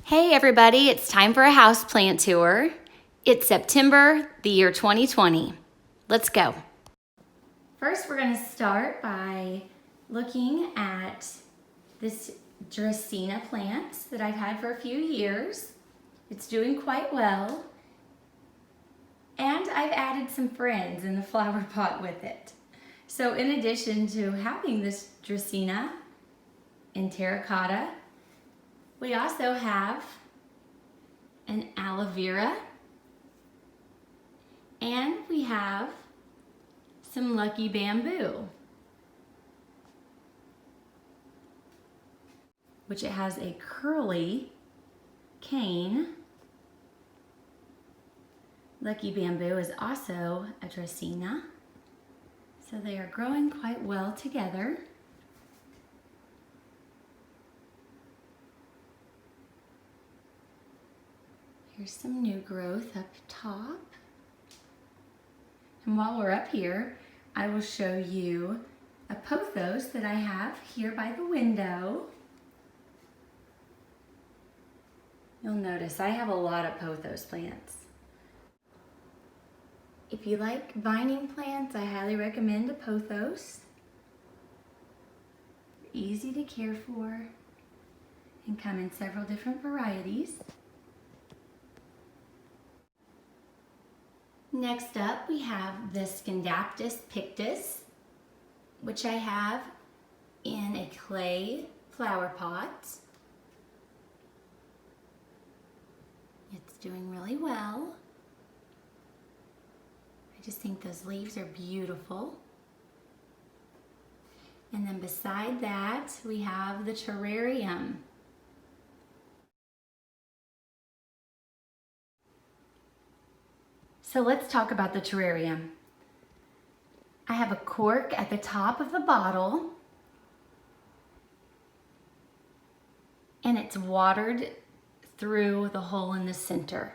Hey everybody, it's time for a houseplant tour. It's September, the year 2020. Let's go. First, we're going to start by looking at this Dracaena plant that I've had for a few years. It's doing quite well. And I've added some friends in the flower pot with it. So in addition to having this Dracaena in terracotta, we also have an aloe vera, and we have some lucky bamboo, which it has a curly cane. Lucky bamboo is also a Dracaena, so they are growing quite well together. Here's some new growth up top. And while we're up here, I will show you a pothos that I have here by the window. You'll notice I have a lot of pothos plants. If you like vining plants, I highly recommend a pothos. Easy to care for and come in several different varieties. Next up, we have the Scindaptus pictus, which I have in a clay flower pot. It's doing really well. I just think those leaves are beautiful. And then beside that, we have the Terrarium. So let's talk about the terrarium. I have a cork at the top of the bottle, and it's watered through the hole in the center.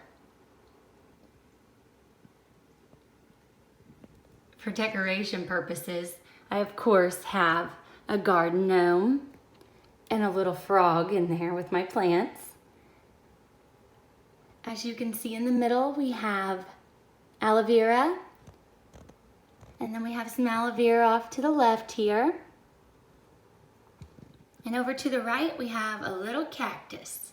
For decoration purposes, I of course have a garden gnome and a little frog in there with my plants. As you can see in the middle, we have aloe vera, and then we have some aloe vera off to the left here. And over to the right, we have a little cactus.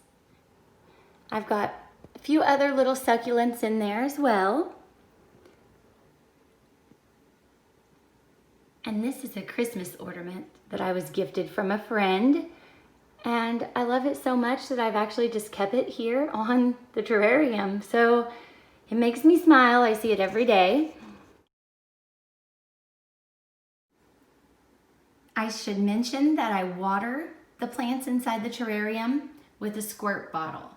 I've got a few other little succulents in there as well. And this is a Christmas ornament that I was gifted from a friend. And I love it so much that I've actually just kept it here on the terrarium. So it makes me smile. I see it every day. I should mention that I water the plants inside the terrarium with a squirt bottle.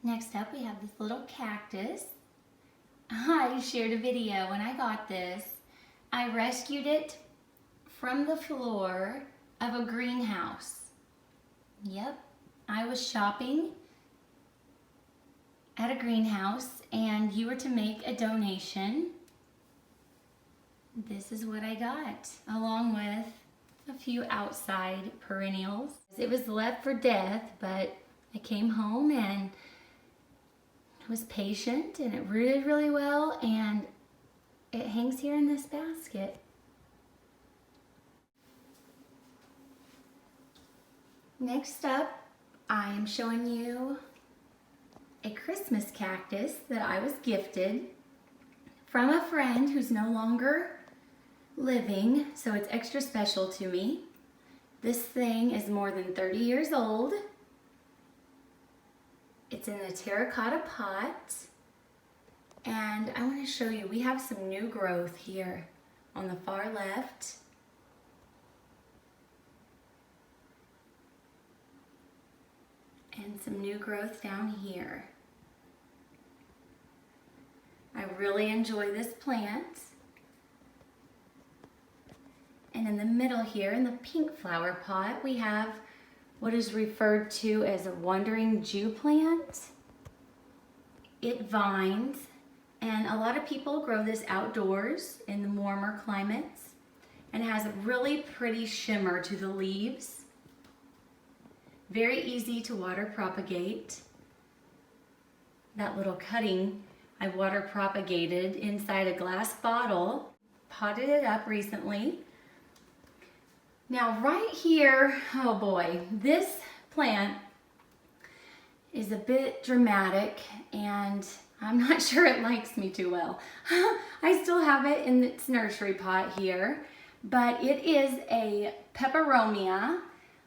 Next up, we have this little cactus. I shared a video when I got this. I rescued it from the floor of a greenhouse. Yep, I was shopping at a greenhouse and you were to make a donation. This is what I got, along with a few outside perennials. It was left for death, but I came home and was patient, and it rooted really well, and it hangs here in this basket. Next up, I am showing you a Christmas cactus that I was gifted from a friend who's no longer living, so it's extra special to me. This thing is more than 30 years old. It's in a terracotta pot, and I want to show you, we have some new growth here on the far left. And some new growth down here. I really enjoy this plant. And in the middle here, in the pink flower pot, we have what is referred to as a wandering Jew plant. It vines And a lot of people grow this outdoors in the warmer climates, and it has a really pretty shimmer to the leaves. Very easy to water propagate. That little cutting I water propagated inside a glass bottle. Potted it up recently. Now right here, oh boy, this plant is a bit dramatic and I'm not sure it likes me too well. I still have it in its nursery pot here, but it is a peperomia.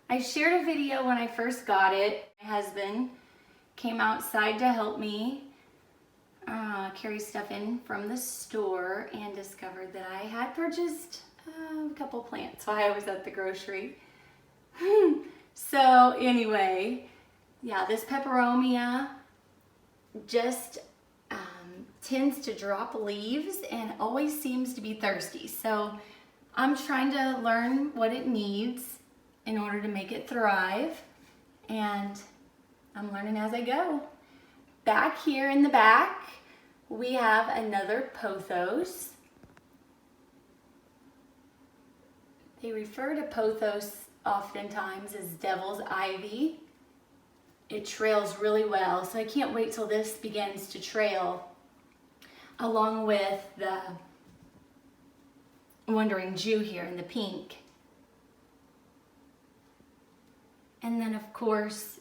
I shared a video when I first got it. My husband came outside to help me carry stuff in from the store and discovered that I had purchased a couple plants while I was at the grocery. So anyway, yeah, this peperomia just tends to drop leaves and always seems to be thirsty. So I'm trying to learn what it needs in order to make it thrive, and I'm learning as I go. Back here in the back, we have another pothos. They refer to pothos oftentimes as devil's ivy. It trails really well, so I can't wait till this begins to trail along with the Wandering Jew here in the pink. And then of course,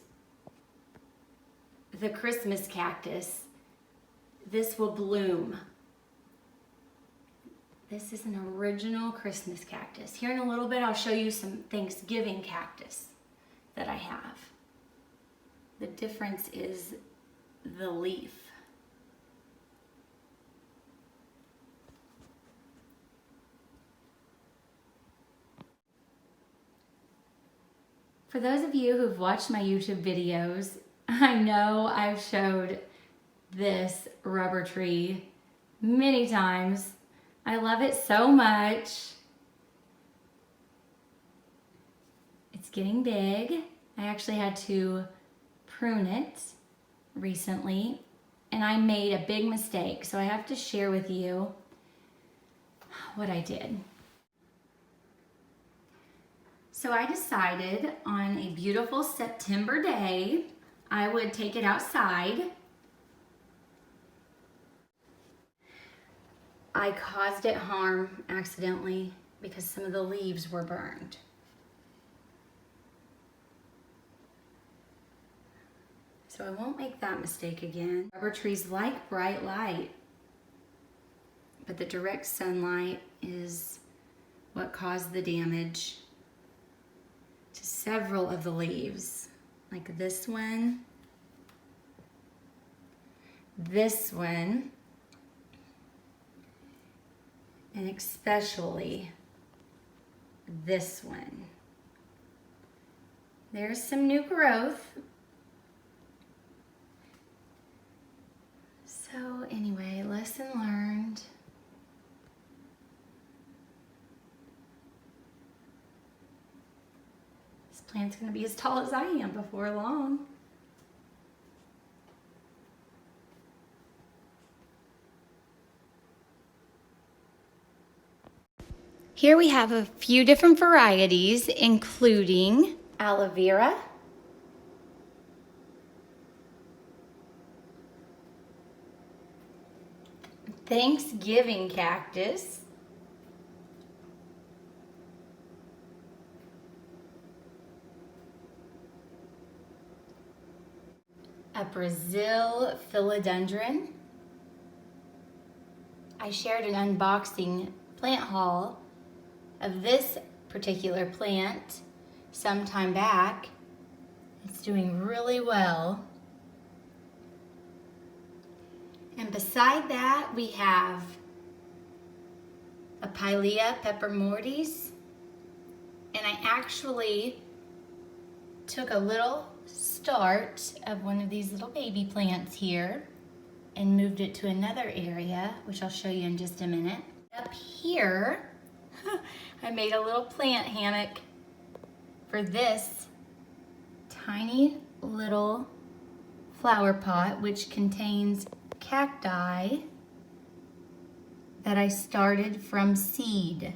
the Christmas cactus. This will bloom. This is an original Christmas cactus. Here in a little bit, I'll show you some Thanksgiving cactus that I have. The difference is the leaf. For those of you who've watched my YouTube videos, I know I've showed this rubber tree many times. I love it so much. It's getting big. I actually had to prune it recently and I made a big mistake. So I have to share with you what I did. So I decided on a beautiful September day, I would take it outside. I caused it harm accidentally because some of the leaves were burned. So I won't make that mistake again. Rubber trees like bright light, but the direct sunlight is what caused the damage to several of the leaves, like this one, and especially this one. There's some new growth. So anyway, lesson learned. This plant's gonna be as tall as I am before long. Here we have a few different varieties, including aloe vera, Thanksgiving cactus, a Brazil philodendron. I shared an unboxing plant haul of this particular plant some time back. It's doing really well. And beside that, we have a Pilea peperomioides. And I actually took a little start of one of these little baby plants here and moved it to another area, which I'll show you in just a minute. Up here, I made a little plant hammock for this tiny little flower pot, which contains cacti that I started from seed.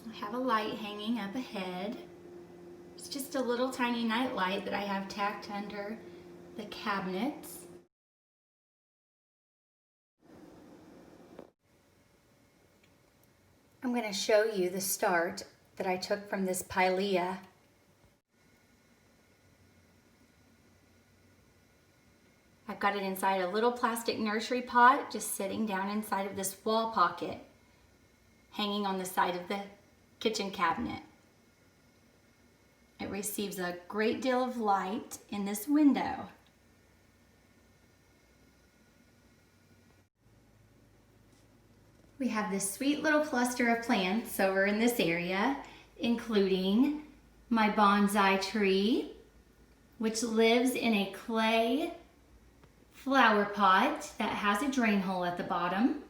I have a light hanging up ahead. It's just a little tiny night light that I have tacked under the cabinets. I'm going to show you the start that I took from this pilea. I've got it inside a little plastic nursery pot, just sitting down inside of this wall pocket, hanging on the side of the kitchen cabinet. It receives a great deal of light in this window. We have this sweet little cluster of plants over in this area, including my bonsai tree, which lives in a clay flower pot that has a drain hole at the bottom.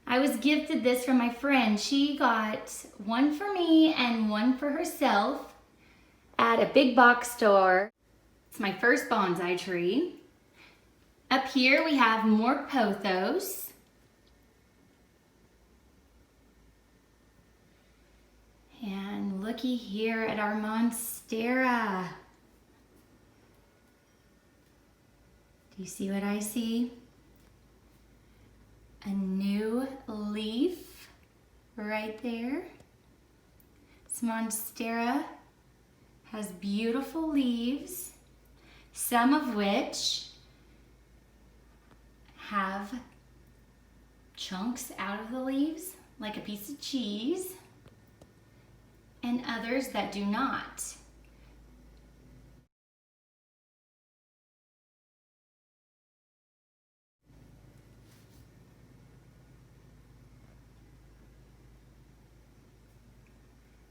I was gifted this from my friend. She got one for me and one for herself at a big box store. It's my first bonsai tree. Up here we have more pothos. And looky here at our monstera. Do you see what I see? A new leaf right there. This monstera has beautiful leaves, some of which have chunks out of the leaves, like a piece of cheese, and others that do not.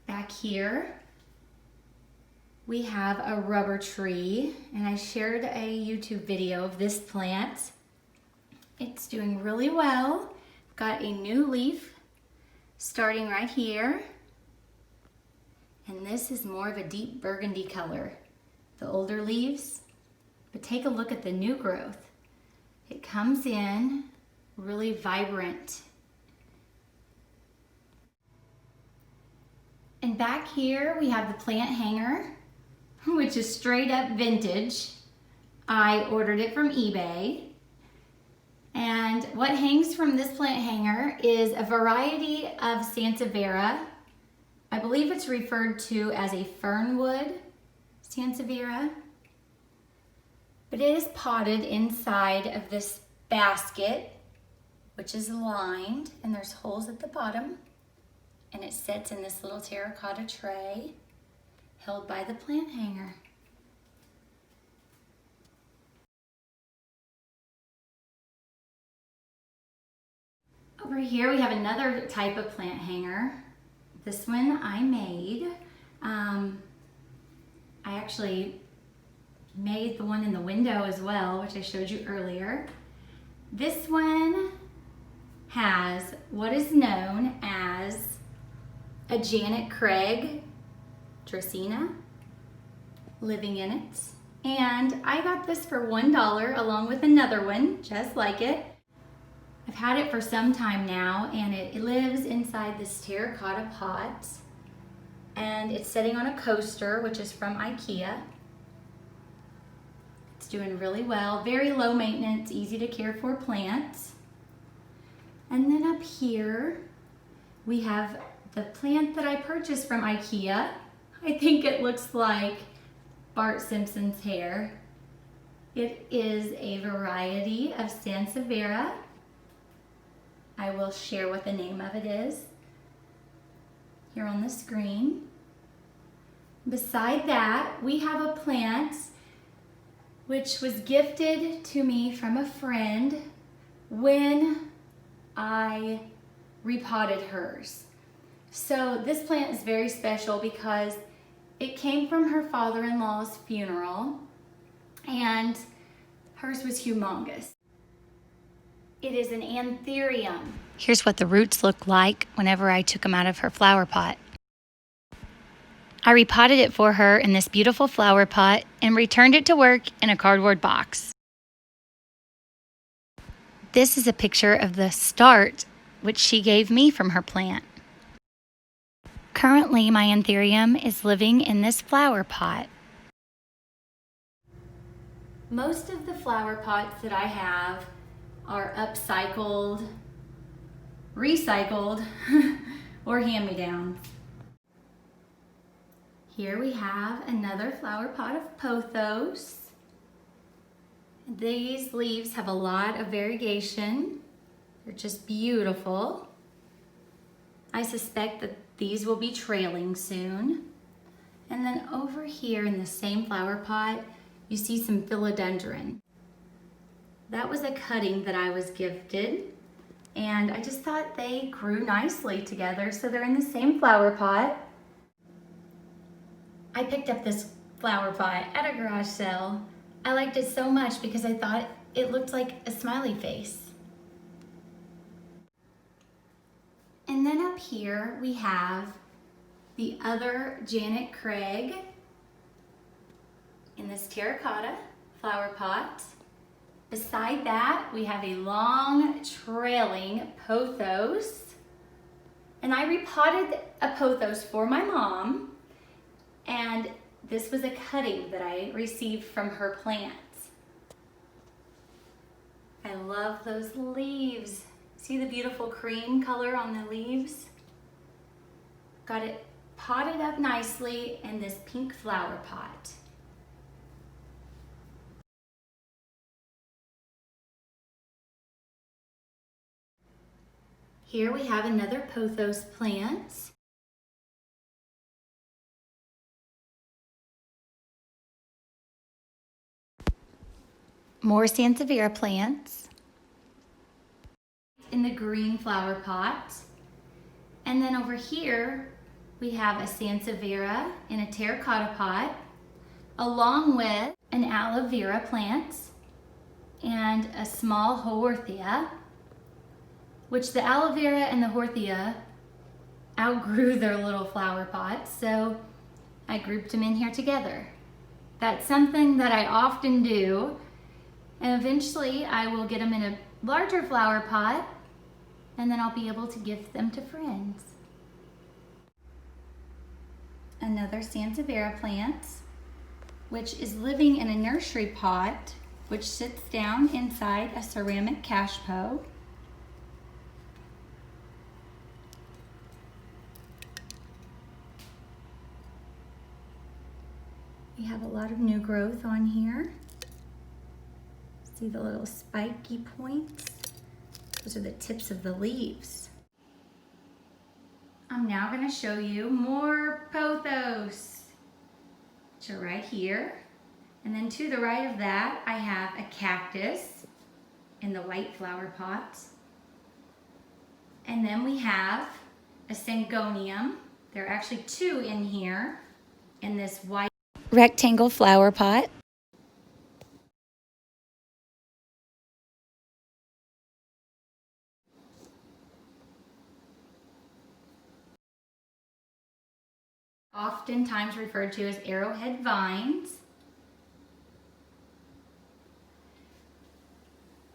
Back here, we have a rubber tree, and I shared a YouTube video of this plant. It's doing really well. Got a new leaf starting right here. And this is more of a deep burgundy color, the older leaves. But take a look at the new growth. It comes in really vibrant. And back here we have the plant hanger, which is straight up vintage. I ordered it from eBay. And what hangs from this plant hanger is a variety of Sansevieria. I believe it's referred to as a fernwood Sansevieria, but it is potted inside of this basket, which is lined, and there's holes at the bottom, and it sits in this little terracotta tray held by the plant hanger. Over here we have another type of plant hanger. This one I made. I actually made the one in the window as well, which I showed you earlier. This one has what is known as a Janet Craig Dracaena living in it. And I got this for $1 along with another one just like it. I've had it for some time now, and it lives inside this terracotta pot, and it's sitting on a coaster, which is from IKEA. It's doing really well, very low maintenance, easy to care for plant. And then up here, we have the plant that I purchased from IKEA. I think it looks like Bart Simpson's hair. It is a variety of Sansevieria. I will share what the name of it is here on the screen. Beside that, we have a plant which was gifted to me from a friend when I repotted hers. So this plant is very special because it came from her father-in-law's funeral, and hers was humongous. It is an Anthurium. Here's what the roots look like whenever I took them out of her flower pot. I repotted it for her in this beautiful flower pot and returned it to work in a cardboard box. This is a picture of the start which she gave me from her plant. Currently, my Terrarium is living in this flower pot. Most of the flower pots that I have are upcycled, recycled, or hand-me-downs. Here we have another flower pot of pothos. These leaves have a lot of variegation. They're just beautiful. I suspect that these will be trailing soon. And then over here in the same flower pot, you see some philodendron. That was a cutting that I was gifted, and I just thought they grew nicely together, so they're in the same flower pot. I picked up this flower pot at a garage sale. I liked it so much because I thought it looked like a smiley face. And then up here we have the other Janet Craig in this terracotta flower pot. Beside that, we have a long trailing pothos. And I repotted a pothos for my mom, and this was a cutting that I received from her plants. I love those leaves. See the beautiful cream color on the leaves? Got it potted up nicely in this pink flower pot. Here we have another pothos plant. More sansevieria plants in the green flower pot. And then over here, we have a sansevieria in a terracotta pot, along with an aloe vera plant and a small haworthia, which the aloe vera and the haworthia outgrew their little flower pots, so I grouped them in here together. That's something that I often do, and eventually I will get them in a larger flower pot, and then I'll be able to gift them to friends. Another sansevieria plant, which is living in a nursery pot, which sits down inside a ceramic cache pot. We have a lot of new growth on here. See the little spiky points? Those are the tips of the leaves. I'm now going to show you more pothos, which are right here. And then to the right of that, I have a cactus in the white flower pot. And then we have a syngonium. There are actually two in here in this white rectangle flower pot. Oftentimes referred to as arrowhead vines.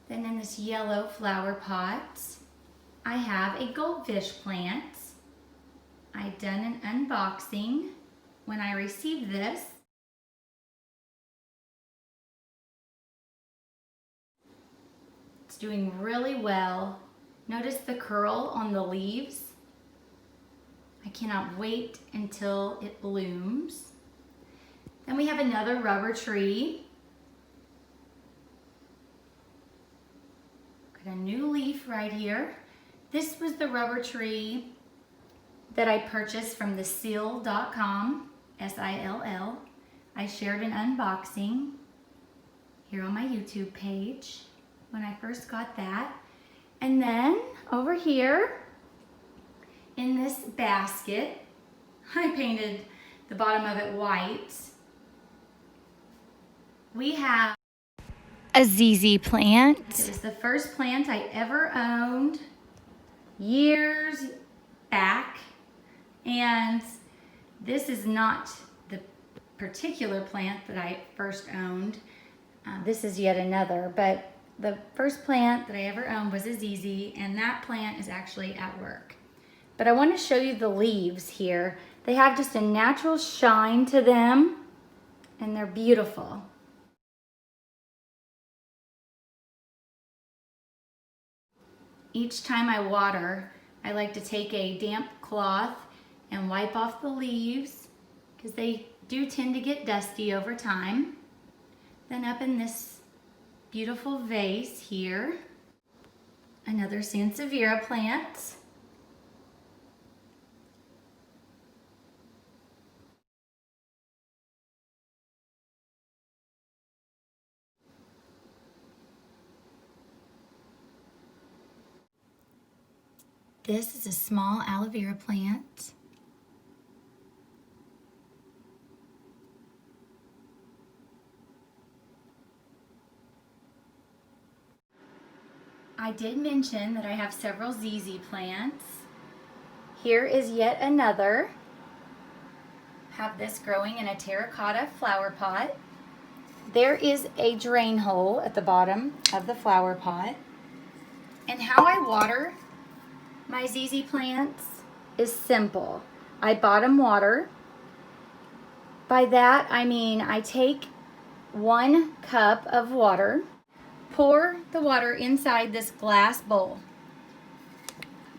Then in this yellow flower pot, I have a goldfish plant. I'd done an unboxing when I received this. It's doing really well. Notice the curl on the leaves. I cannot wait until it blooms. Then we have another rubber tree. Got a new leaf right here. This was the rubber tree that I purchased from thesil.com, S-I-L-L. I shared an unboxing here on my YouTube page when I first got that. And then over here in this basket, I painted the bottom of it white. We have a ZZ plant. It was the first plant I ever owned years back, and This is not the particular plant that I first owned. This is yet another, but the first plant that I ever owned was a ZZ, and that plant is actually at work. But I want to show you the leaves here. They have just a natural shine to them, and they're beautiful. Each time I water, I like to take a damp cloth and wipe off the leaves because they do tend to get dusty over time. Then up in this beautiful vase here, another Sansevieria plant. This is a small aloe vera plant. I did mention that I have several ZZ plants. Here is yet another. Have this growing in a terracotta flower pot. There is a drain hole at the bottom of the flower pot. And how I water my ZZ plants is simple. I bottom water. By that I mean I take 1 cup of water, pour the water inside this glass bowl.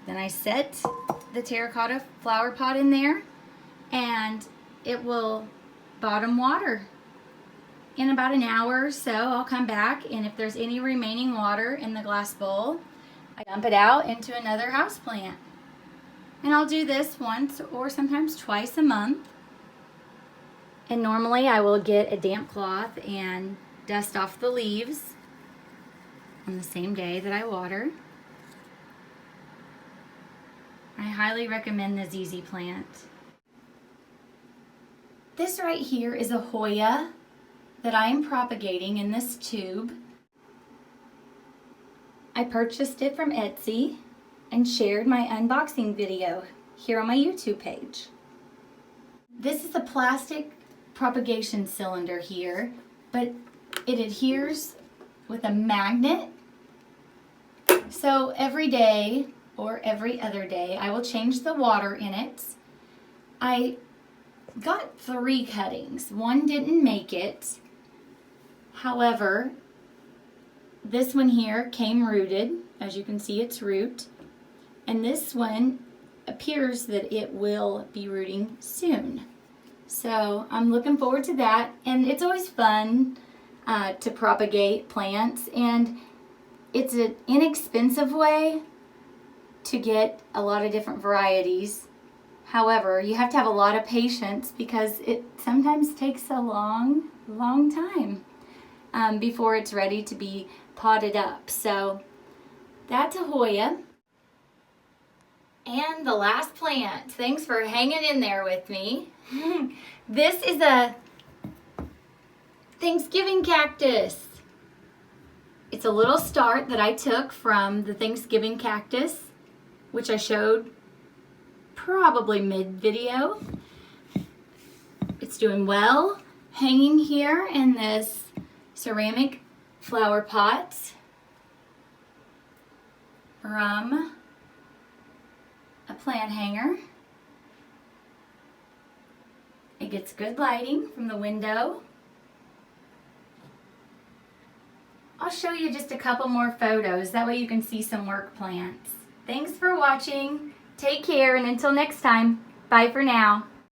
Then I set the terracotta flower pot in there, and it will bottom water. In about an hour or so, I'll come back, and if there's any remaining water in the glass bowl, I dump it out into another houseplant. And I'll do this once or sometimes twice a month. And normally I will get a damp cloth and dust off the leaves on the same day that I water. I highly recommend the ZZ plant. This right here is a Hoya that I am propagating in this tube. I purchased it from Etsy and shared my unboxing video here on my YouTube page. This is a plastic propagation cylinder here, but it adheres with a magnet. So every day or every other day, I will change the water in it. I got 3 cuttings. 1 didn't make it. However, this one here came rooted. As you can see, it's root. And this one appears that it will be rooting soon. So I'm looking forward to that. And it's always fun to propagate plants. And it's an inexpensive way to get a lot of different varieties. However, you have to have a lot of patience because it sometimes takes a long time before it's ready to be potted up. So that's a Hoya. And the last plant. Thanks for hanging in there with me. This is a Thanksgiving cactus. It's a little start that I took from the Thanksgiving cactus, which I showed probably mid-video. It's doing well, hanging here in this ceramic flower pot from a plant hanger. It gets good lighting from the window. I'll show you just a couple more photos, that way you can see some work plants. Thanks for watching. Take care, and until next time, bye for now.